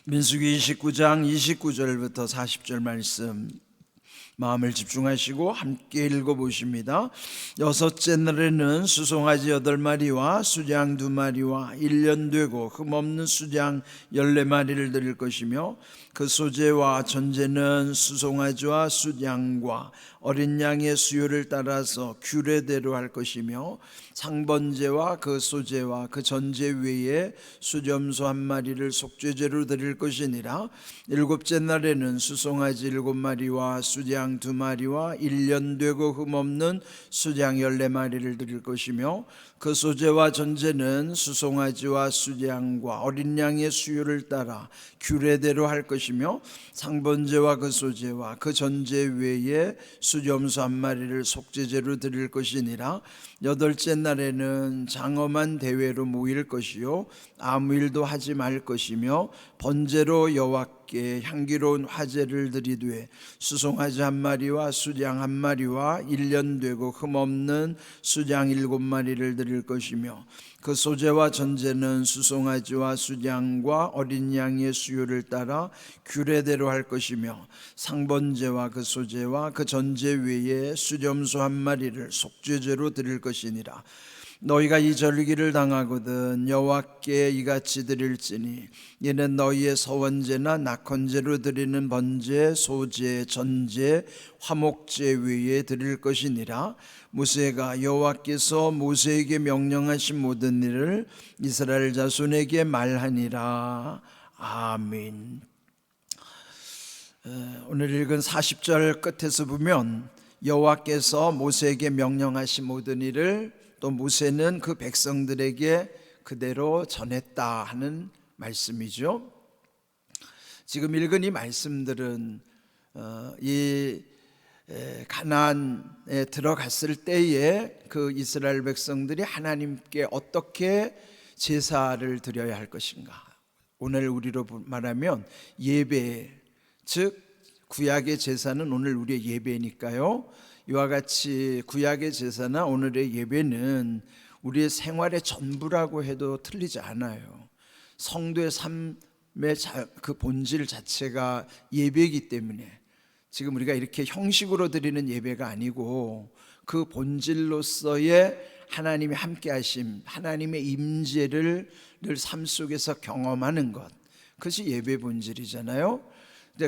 민수기 29장 29절부터 40절 말씀 마음을 집중하시고 함께 읽어보십니다. 여섯째 날에는 수송아지 8마리와 수장 2마리와 1년 되고 흠없는 수장 14마리를 드릴 것이며 그 소재와 전제는 수송아지와 수장과 어린 양의 수요를 따라서 규례대로 할 것이며 상번제와 그 소재와 그 전제 외에 수점소 1마리를 속죄제로 드릴 것이니라. 일곱째 날에는 수송아지 7마리와 수장 2마리와 1년 되고 흠없는 수장 14마리를 드릴 것이며 그 소재와 전제는 수송아지와 수장과 어린 양의 수요를 따라 규례대로 할 것이며 상번제와 그 소재와 그 전제 외에 수점소 1마리를 속죄제로 드릴 것이니라. 여덟째 날에는 장엄한 대회로 모일 것이요 아무 일도 하지 말 것이며 번제로 여호와께 향기로운 화제를 드리되 수송아지 1마리와 수장 1마리와 1년 되고 흠없는 수장 7마리를 드릴 것이며 그 소재와 전제는 수송아지와 수장과 어린 양의 수요를 따라 규례대로 할 것이며 상번제와 그 소재와 그 전제 외에 수점소 1마리를 속죄제로 드릴 것이니라. 너희가 이 절기를 당하거든 여호와께 이같이 드릴지니 이는 너희의 서원제나 낙헌제로 드리는 번제, 소제, 전제, 화목제 외에 드릴 것이니라. 모세가 여호와께서 모세에게 명령하신 모든 일을 이스라엘 자손에게 말하니라. 아멘. 오늘 읽은 40절 끝에서 보면 여호와께서 모세에게 명령하신 모든 일을 또 모세는 그 백성들에게 그대로 전했다 하는 말씀이죠. 지금 읽은 이 말씀들은 이 가나안에 들어갔을 때에 그 이스라엘 백성들이 하나님께 어떻게 제사를 드려야 할 것인가, 오늘 우리로 말하면 예배, 즉 구약의 제사는 오늘 우리의 예배니까요, 이와 같이 구약의 제사나 오늘의 예배는 우리의 생활의 전부라고 해도 틀리지 않아요. 성도의 삶의 그 본질 자체가 예배이기 때문에 지금 우리가 이렇게 형식으로 드리는 예배가 아니고 그 본질로서의 하나님의 함께하심, 하나님의 임재를 늘 삶 속에서 경험하는 것, 그것이 예배 본질이잖아요.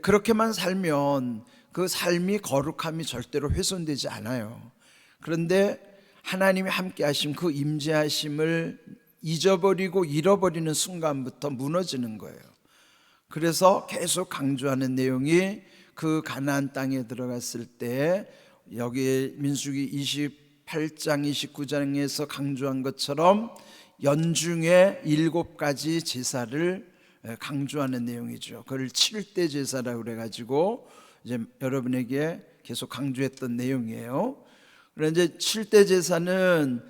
그렇게만 살면 그 삶이 거룩함이 절대로 훼손되지 않아요. 그런데 하나님이 함께하심, 그 임재하심을 잊어버리고 잃어버리는 순간부터 무너지는 거예요. 그래서 계속 강조하는 내용이 그 가나안 땅에 들어갔을 때 여기 민수기 28장 29장에서 강조한 것처럼 연중에 7가지 제사를 강조하는 내용이죠. 그걸 7대 제사라고 그래가지고 이제 여러분에게 계속 강조했던 내용이에요. 그런데 이제 7대 제사는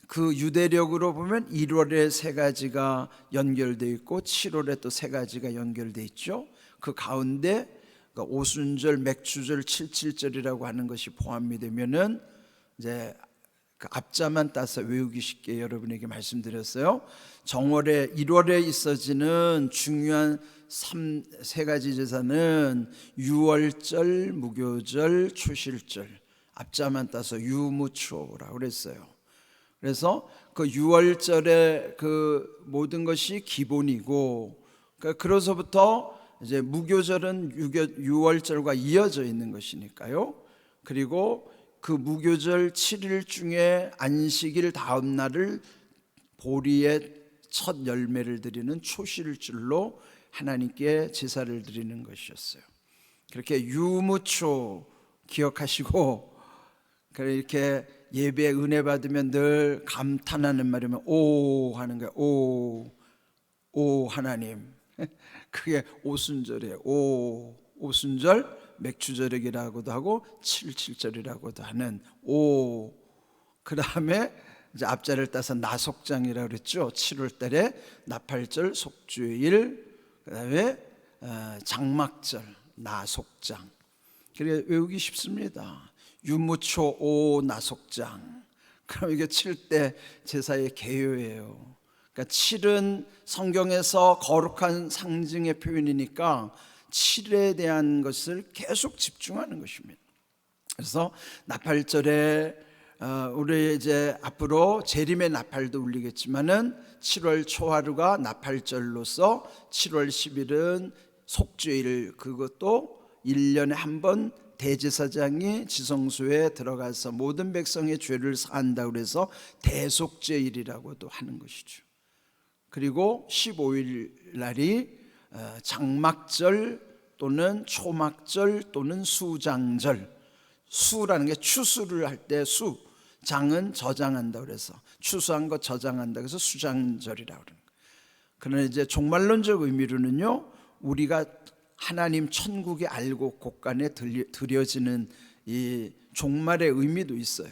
그 유대력으로 보면 1월에 3가지가 연결되어 있고 7월에 또 3가지가 연결되어 있죠. 그 가운데 오순절, 맥주절, 칠칠절이라고 하는 것이 포함이 되면은 이제 그 앞자만 따서 외우기 쉽게 여러분에게 말씀드렸어요. 정월에 1월에 있어지는 중요한 3가지 제사는 유월절, 무교절, 초실절, 앞자만 따서 유무초라고 그랬어요. 그래서 그 유월절의 그 모든 것이 기본이고, 그래서부터 이제 무교절은 유월절과 이어져 있는 것이니까요. 그리고 그 무교절 7일 중에 안식일 다음 날을 보리의 첫 열매를 드리는 초실절로 하나님께 제사를 드리는 것이었어요. 그렇게 유무초 기억하시고, 이렇게 예배 은혜 받으면 늘 감탄하는 말이면 오 하는 거예요. 오 하나님. 그게 오순절이에요. 오순절, 맥주절이라고도 하고 칠칠절이라고도 하는 오. 그 다음에 이제 앞자를 따서 나속장이라고 그랬죠. 7월달에 나팔절, 속죄일, 그 다음에 장막절, 나속장. 그래 외우기 쉽습니다. 유무초 오 나속장. 그럼 이게 7대 제사의 개요예요. 그러니까 7은 성경에서 거룩한 상징의 표현이니까 7에 대한 것을 계속 집중하는 것입니다. 그래서 나팔절에 우리 이제 앞으로 재림의 나팔도 울리겠지만은 7월 초하루가 나팔절로서 7월 10일은 속죄일, 그것도 1년에 한 번 대제사장이 지성소에 들어가서 모든 백성의 죄를 사한다고 그래서 대속죄일이라고도 하는 것이죠. 그리고 15일 날이 장막절 또는 초막절 또는 수장절. 수라는 게 추수를 할 때 수, 장은 저장한다 그래서 추수한 거 저장한다 그래서 수장절이라고 그러는 거예요. 그러나 이제 종말론적 의미로는요, 우리가 하나님 천국에 알고 곳간에 드려지는 이 종말의 의미도 있어요.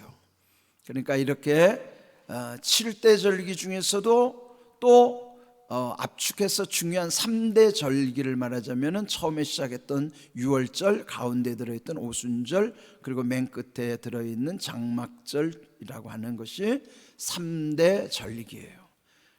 그러니까 이렇게 7대 절기 중에서도 또 압축해서 중요한 3대 절기를 말하자면 처음에 시작했던 유월절, 가운데 들어있던 오순절, 그리고 맨 끝에 들어있는 장막절이라고 하는 것이 3대 절기예요.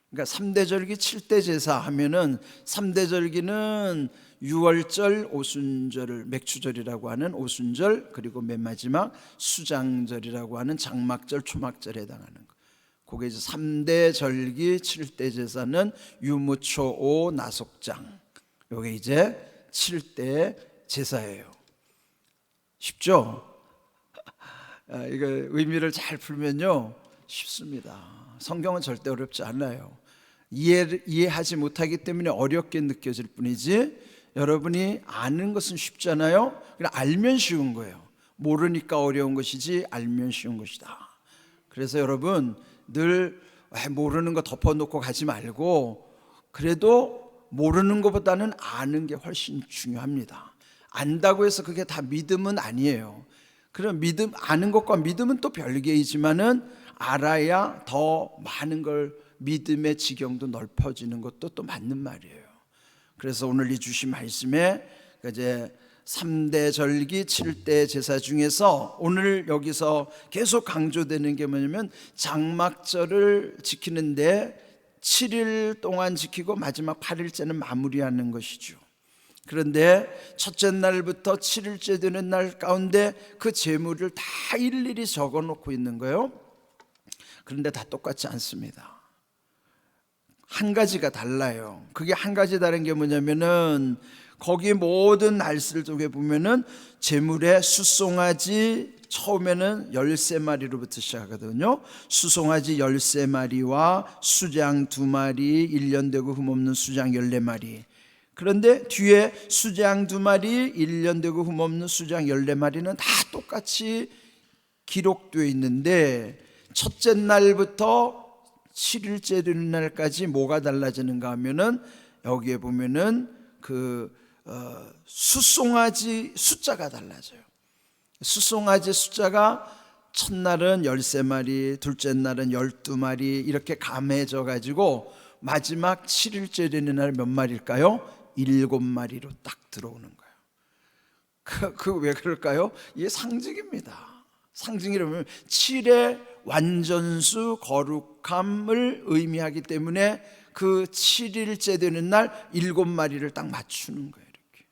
그러니까 3대 절기 7대 제사 하면은 3대 절기는 유월절, 오순절을 맥추절이라고 하는 오순절, 그리고 맨 마지막 수장절이라고 하는 장막절, 초막절에 해당하는 거. 그게 이제 3대 절기 7대 제사는 유무초 오 나속장, 이게 이제 7대 제사예요. 쉽죠? 이거 의미를 잘 풀면요 쉽습니다. 성경은 절대 어렵지 않아요. 이해하지 못하기 때문에 어렵게 느껴질 뿐이지, 여러분이 아는 것은 쉽잖아요. 그냥 알면 쉬운 거예요. 모르니까 어려운 것이지 알면 쉬운 것이다. 그래서 여러분 늘 모르는 거 덮어놓고 가지 말고, 그래도 모르는 것보다는 아는 게 훨씬 중요합니다. 안다고 해서 그게 다 믿음은 아니에요. 그럼 아는 것과 믿음은 또 별개이지만은 알아야 더 많은 걸, 믿음의 지경도 넓어지는 것도 또 맞는 말이에요. 그래서 오늘 이 주신 말씀에 이제 3대 절기 7대 제사 중에서 오늘 여기서 계속 강조되는 게 뭐냐면 장막절을 지키는데 7일 동안 지키고 마지막 8일째는 마무리하는 것이죠. 그런데 첫째 날부터 7일째 되는 날 가운데 그 제물을 다 일일이 적어 놓고 있는 거예요. 그런데 다 똑같지 않습니다. 한 가지가 달라요. 그게 한 가지 다른 게 뭐냐면은 거기 모든 날씨를 쪽에 보면은 제물에 수송아지 처음에는 13마리로부터 시작하거든요. 수송아지 13마리와 수장 2마리, 1년 되고 흠없는 수장 14마리. 그런데 뒤에 수장 2마리, 1년 되고 흠없는 수장 14마리는 다 똑같이 기록되어 있는데, 첫째 날부터 7일째 되는 날까지 뭐가 달라지는가 하면은 여기에 보면은 수송아지 숫자가 달라져요. 수송아지 숫자가 첫날은 13마리, 둘째 날은 12마리 이렇게 감해져 가지고 마지막 7일째 되는 날 몇 마리일까요? 7마리로 딱 들어오는 거예요. 왜 그럴까요? 이게 상징입니다. 상징이라면 7의 완전수 거룩함을 의미하기 때문에 그 7일째 되는 날 7마리를 딱 맞추는 거예요. 이렇게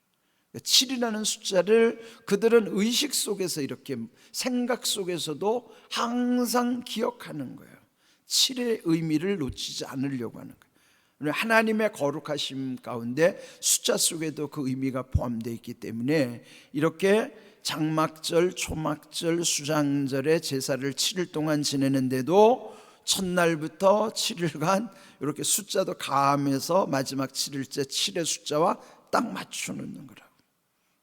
7이라는 숫자를 그들은 의식 속에서, 이렇게 생각 속에서도 항상 기억하는 거예요. 7의 의미를 놓치지 않으려고 하는 거예요. 하나님의 거룩하심 가운데 숫자 속에도 그 의미가 포함되어 있기 때문에 이렇게 장막절, 초막절, 수장절의 제사를 7일 동안 지내는데도 첫날부터 7일간 이렇게 숫자도 가하면서 마지막 7일째 7의 숫자와 딱 맞추는 거라고.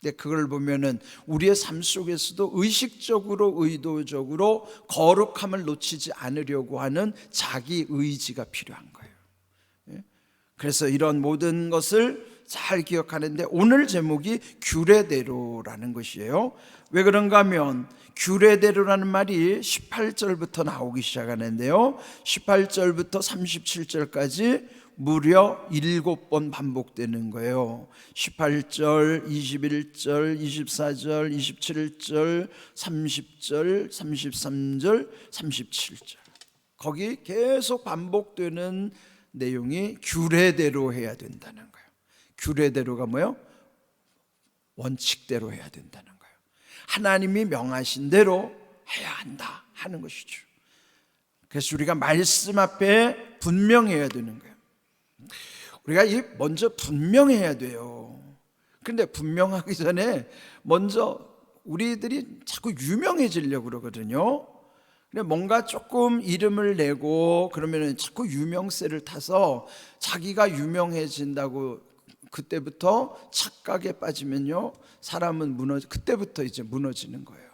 근데 그걸 보면은 우리의 삶 속에서도 의식적으로, 의도적으로 거룩함을 놓치지 않으려고 하는 자기 의지가 필요한 거예요. 그래서 이런 모든 것을 잘 기억하는데 오늘 제목이 규례대로라는 것이에요. 왜 그런가 하면 규례대로라는 말이 18절부터 나오기 시작하는데요, 18절부터 37절까지 무려 7번 반복되는 거예요. 18절, 21절, 24절, 27절, 30절, 33절, 37절. 거기 계속 반복되는 내용이 규례대로 해야 된다는 거예요. 규례대로가 뭐예요? 원칙대로 해야 된다는 거예요. 하나님이 명하신 대로 해야 한다 하는 것이죠. 그래서 우리가 말씀 앞에 분명해야 되는 거예요. 우리가 먼저 분명해야 돼요. 그런데 분명하기 전에 먼저 우리들이 자꾸 유명해지려고 그러거든요. 근데 뭔가 조금 이름을 내고 그러면 자꾸 유명세를 타서 자기가 유명해진다고 그때부터 착각에 빠지면요, 사람은 그때부터 이제 무너지는 거예요.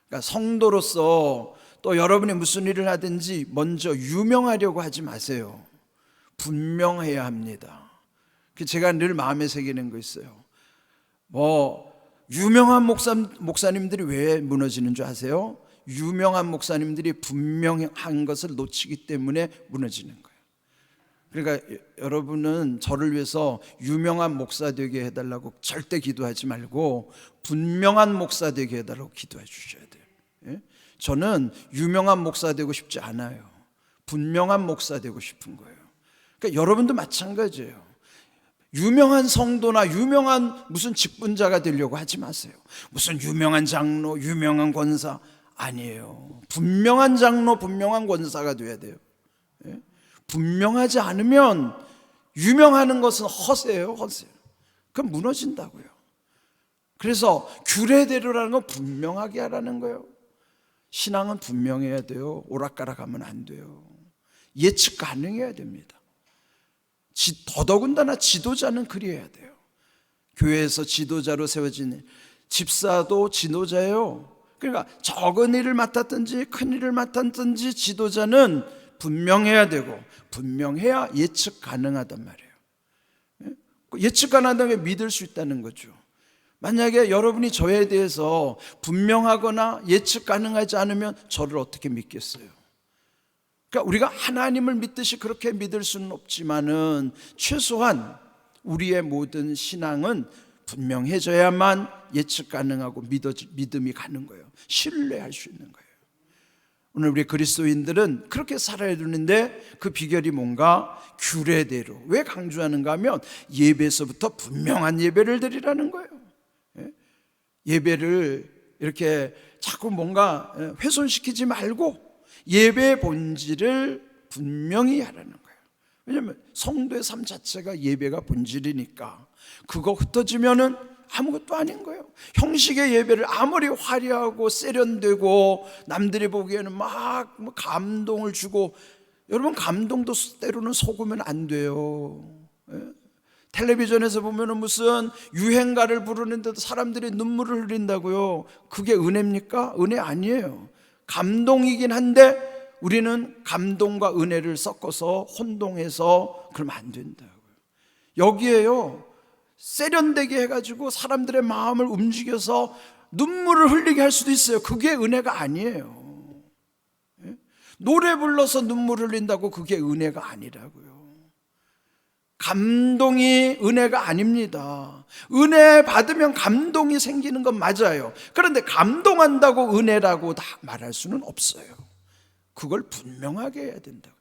그러니까 성도로서 또 여러분이 무슨 일을 하든지 먼저 유명하려고 하지 마세요. 분명해야 합니다. 제가 늘 마음에 새기는 거 있어요. 유명한 목사님들이 왜 무너지는 줄 아세요? 유명한 목사님들이 분명한 것을 놓치기 때문에 무너지는 거예요. 그러니까 여러분은 저를 위해서 유명한 목사 되게 해달라고 절대 기도하지 말고 분명한 목사 되게 해달라고 기도해 주셔야 돼요. 예? 저는 유명한 목사 되고 싶지 않아요. 분명한 목사 되고 싶은 거예요. 그러니까 여러분도 마찬가지예요. 유명한 성도나 유명한 무슨 직분자가 되려고 하지 마세요. 무슨 유명한 장로, 유명한 권사 아니에요. 분명한 장로, 분명한 권사가 돼야 돼요. 예? 분명하지 않으면 유명하는 것은 허세예요, 허세. 그럼 무너진다고요. 그래서 규례대로라는 건 분명하게 하라는 거예요. 신앙은 분명해야 돼요. 오락가락하면 안 돼요. 예측 가능해야 됩니다. 더더군다나 지도자는 그리해야 돼요. 교회에서 지도자로 세워진 집사도 지도자예요. 그러니까 적은 일을 맡았든지 큰 일을 맡았든지 지도자는 분명해야 되고 분명해야 예측 가능하단 말이에요. 예측 가능하다는 게 믿을 수 있다는 거죠. 만약에 여러분이 저에 대해서 분명하거나 예측 가능하지 않으면 저를 어떻게 믿겠어요? 그러니까 우리가 하나님을 믿듯이 그렇게 믿을 수는 없지만은 최소한 우리의 모든 신앙은 분명해져야만 예측 가능하고 믿음이 가는 거예요. 신뢰할 수 있는 거예요. 오늘 우리 그리스도인들은 그렇게 살아야 되는데 그 비결이 뭔가? 규례대로. 왜 강조하는가 하면 예배에서부터 분명한 예배를 드리라는 거예요. 예배를 이렇게 자꾸 뭔가 훼손시키지 말고 예배의 본질을 분명히 하라는 거예요. 왜냐하면 성도의 삶 자체가 예배가 본질이니까 그거 흩어지면은 아무것도 아닌 거예요. 형식의 예배를 아무리 화려하고 세련되고 남들이 보기에는 막 감동을 주고, 여러분 감동도 때로는 속으면 안 돼요. 텔레비전에서 보면은 무슨 유행가를 부르는데도 사람들이 눈물을 흘린다고요. 그게 은혜입니까? 은혜 아니에요. 감동이긴 한데 우리는 감동과 은혜를 섞어서 혼동해서 그러면 안 된다고요. 여기에요, 세련되게 해가지고 사람들의 마음을 움직여서 눈물을 흘리게 할 수도 있어요. 그게 은혜가 아니에요. 노래 불러서 눈물 흘린다고 그게 은혜가 아니라고요. 감동이 은혜가 아닙니다. 은혜 받으면 감동이 생기는 건 맞아요. 그런데 감동한다고 은혜라고 다 말할 수는 없어요. 그걸 분명하게 해야 된다고.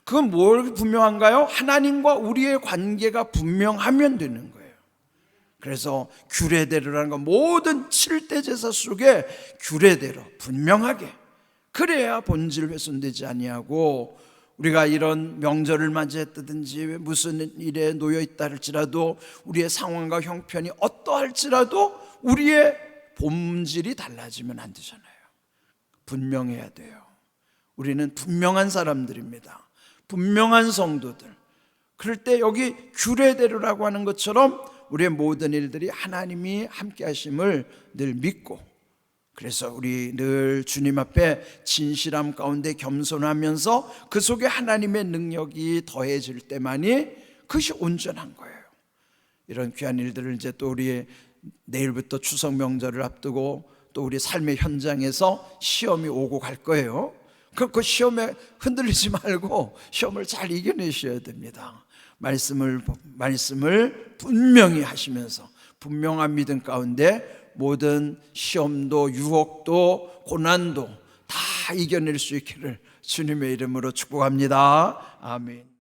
그건 뭘 분명한가요? 하나님과 우리의 관계가 분명하면 되는 거예요. 그래서 규례대로라는 건 모든 7대 제사 속에 규례대로 분명하게, 그래야 본질 훼손되지 아니하고 우리가 이런 명절을 맞이했다든지 무슨 일에 놓여 있다 할지라도 우리의 상황과 형편이 어떠할지라도 우리의 본질이 달라지면 안 되잖아요. 분명해야 돼요. 우리는 분명한 사람들입니다. 분명한 성도들. 그럴 때 여기 규례대로라고 하는 것처럼 우리의 모든 일들이 하나님이 함께 하심을 늘 믿고, 그래서 우리 늘 주님 앞에 진실함 가운데 겸손하면서 그 속에 하나님의 능력이 더해질 때만이 그것이 온전한 거예요. 이런 귀한 일들을 이제 또 우리 내일부터 추석 명절을 앞두고 또 우리 삶의 현장에서 시험이 오고 갈 거예요. 그 시험에 흔들리지 말고 시험을 잘 이겨내셔야 됩니다. 말씀을 분명히 하시면서 분명한 믿음 가운데 모든 시험도 유혹도 고난도 다 이겨낼 수 있기를 주님의 이름으로 축복합니다. 아멘.